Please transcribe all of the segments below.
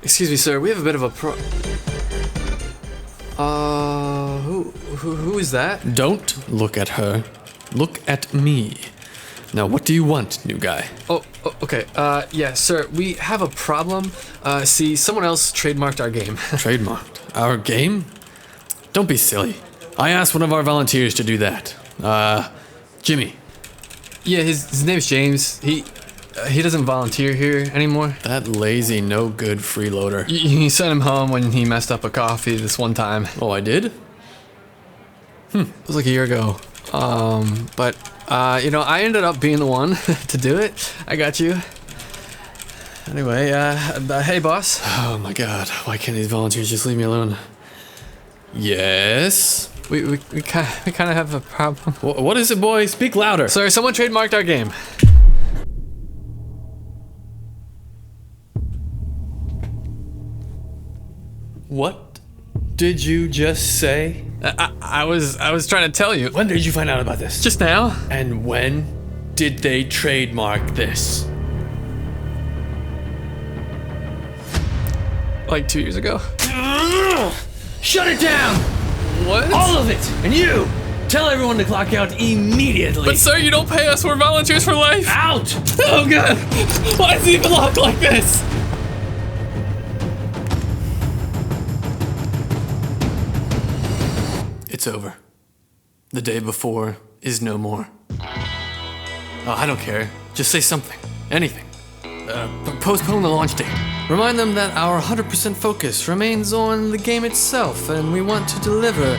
Excuse me, sir. We have a bit of a who is that? Don't look at her. Look at me. Now, what do you want, new guy? Okay. Yeah, sir. We have a problem. See, someone else trademarked our game. Trademarked? Our game? Don't be silly. I asked one of our volunteers to do that. Jimmy. Yeah, his name's James. He doesn't volunteer here anymore. That lazy, no-good freeloader. You sent him home when he messed up a coffee this one time. Oh, I did? It was like a year ago. But I ended up being the one to do it. I got you. Anyway, hey, boss. Oh my god, why can't these volunteers just leave me alone? Yes? We kind of have a problem. What is it, boy? Speak louder. Sorry, someone trademarked our game. What did you just say? I was trying to tell you. When did you find out about this? Just now. And when did they trademark this? Like 2 years ago. Shut it down! What? All of it! And you! Tell everyone to clock out immediately! But sir, you don't pay us. We're volunteers for life. Out! Oh god! Why is it even locked like this? It's over. The day before is no more. Oh, I don't care. Just say something. Anything. Postpone the launch date. Remind them that our 100% focus remains on the game itself, and we want to deliver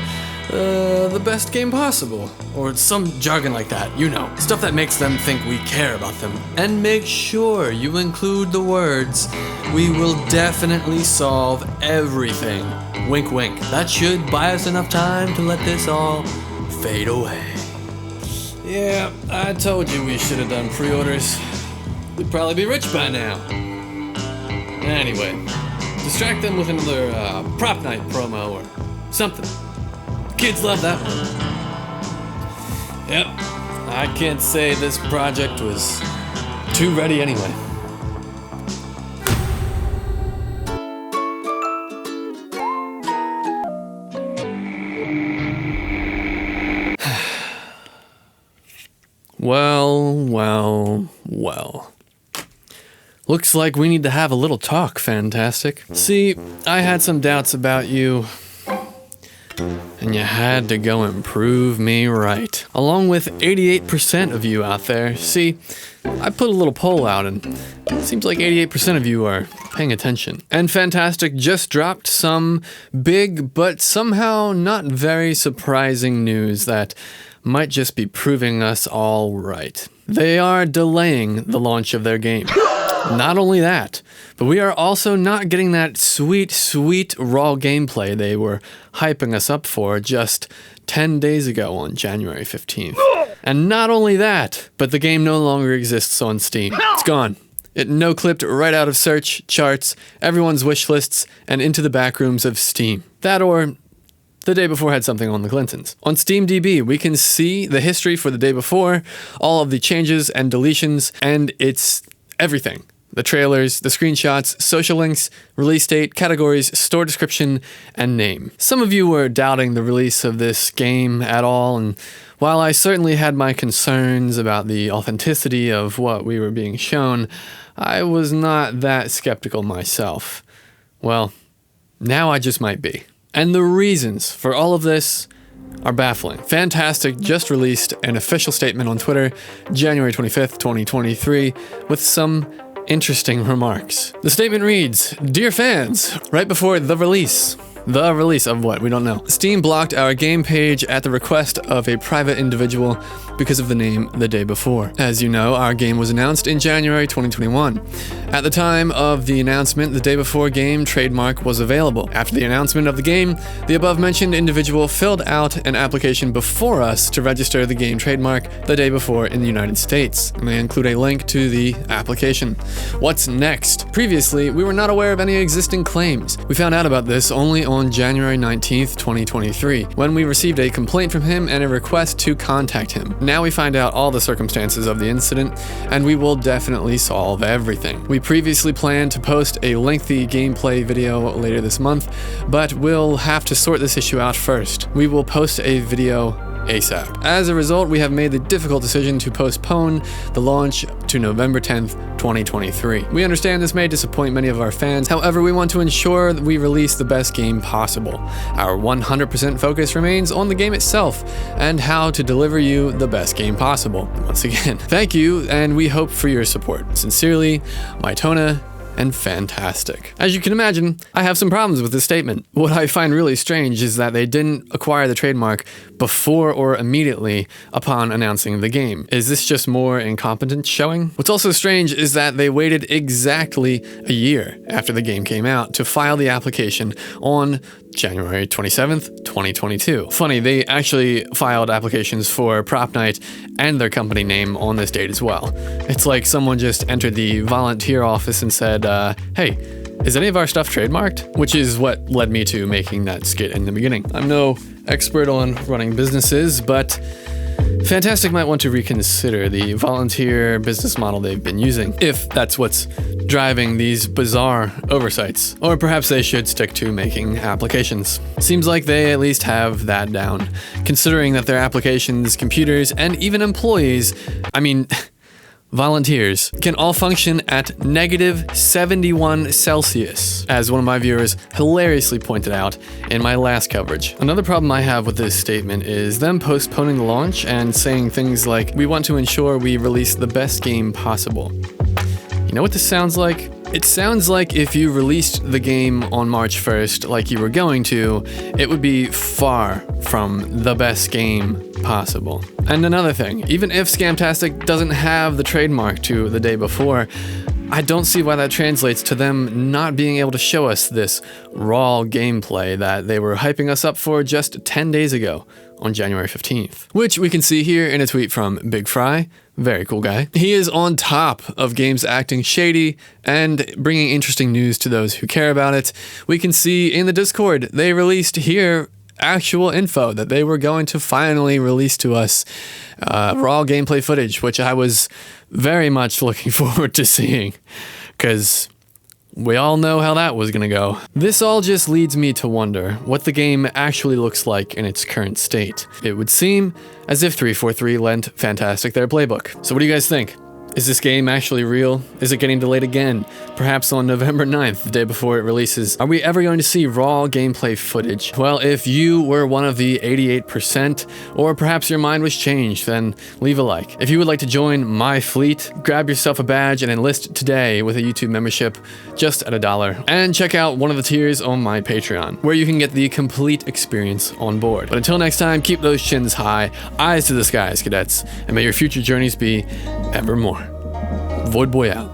the best game possible. Or some jargon like that, you know. Stuff that makes them think we care about them. And make sure you include the words, "We will definitely solve everything." Wink, wink. That should buy us enough time to let this all fade away. Yeah, I told you we should have done pre-orders. We'd probably be rich by now. Anyway, distract them with another prop night promo or something. Kids love that one. Yep, I can't say this project was too ready anyway. Well. Looks like we need to have a little talk, Fntastic. See, I had some doubts about you, and you had to go and prove me right. Along with 88% of you out there. See, I put a little poll out, and it seems like 88% of you are paying attention. And Fntastic just dropped some big, but somehow not very surprising news that might just be proving us all right. They are delaying the launch of their game. Not only that, but we are also not getting that sweet, sweet raw gameplay they were hyping us up for just 10 days ago on January 15th. And not only that, but the game no longer exists on Steam. It's gone. It no-clipped right out of search, charts, everyone's wish lists, and into the backrooms of Steam. That or the day before had something on the Clintons. On SteamDB, we can see the history for the day before, all of the changes and deletions, and it's everything. The trailers, the screenshots, social links, release date, categories, store description, and name. Some of you were doubting the release of this game at all, and while I certainly had my concerns about the authenticity of what we were being shown, I was not that skeptical myself. Well, now I just might be. And the reasons for all of this are baffling. Fntastic just released an official statement on Twitter, January 25th, 2023, with some interesting remarks. The statement reads, "Dear fans, right before the release of what? We don't know. Steam blocked our game page at the request of a private individual because of the name The Day Before. As you know, our game was announced in January 2021. At the time of the announcement, the Day Before game trademark was available. After the announcement of the game, the above-mentioned individual filled out an application before us to register the game trademark The Day Before in the United States. And they include a link to the application. What's next? Previously, we were not aware of any existing claims. We found out about this only on January 19th, 2023, when we received a complaint from him and a request to contact him. Now we find out all the circumstances of the incident, and we will definitely solve everything. We previously planned to post a lengthy gameplay video later this month, but we'll have to sort this issue out first. We will post a video ASAP. As a result, we have made the difficult decision to postpone the launch to November 10th, 2023. We understand this may disappoint many of our fans, however, we want to ensure that we release the best game possible. Our 100% focus remains on the game itself and how to deliver you the best game possible. Once again, thank you, and we hope for your support. Sincerely, Mytona and Fntastic. As you can imagine, I have some problems with this statement. What I find really strange is that they didn't acquire the trademark before or immediately upon announcing the game. Is this just more incompetence showing? What's also strange is that they waited exactly a year after the game came out to file the application on January 27th, 2022. Funny, they actually filed applications for Prop Night and their company name on this date as well. It's like someone just entered the volunteer office and said, hey, is any of our stuff trademarked? Which is what led me to making that skit in the beginning. I'm no expert on running businesses, but Fntastic might want to reconsider the volunteer business model they've been using, if that's what's driving these bizarre oversights. Or perhaps they should stick to making applications. Seems like they at least have that down, considering that their applications, computers, and even employees, volunteers, can all function at -71 Celsius, as one of my viewers hilariously pointed out in my last coverage. Another problem I have with this statement is them postponing the launch and saying things like, we want to ensure we release the best game possible. You know what this sounds like? It sounds like if you released the game on March 1st like you were going to, it would be far from the best game possible. And another thing, even if Fntastic doesn't have the trademark to the day before, I don't see why that translates to them not being able to show us this raw gameplay that they were hyping us up for just 10 days ago on January 15th. Which we can see here in a tweet from Big Fry. Very cool guy. He is on top of games acting shady and bringing interesting news to those who care about it. We can see in the Discord, they released here actual info that they were going to finally release to us raw gameplay footage, which I was very much looking forward to seeing, because we all know how that was gonna go. This all just leads me to wonder what the game actually looks like in its current state. It would seem as if 343 lent Fntastic their playbook. So what do you guys think? Is this game actually real? Is it getting delayed again? Perhaps on November 9th, the day before it releases? Are we ever going to see raw gameplay footage? Well, if you were one of the 88%, or perhaps your mind was changed, then leave a like. If you would like to join my fleet, grab yourself a badge and enlist today with a YouTube membership just at $1. And check out one of the tiers on my Patreon, where you can get the complete experience on board. But until next time, keep those chins high, eyes to the skies, cadets, and may your future journeys be evermore. Voidboi out.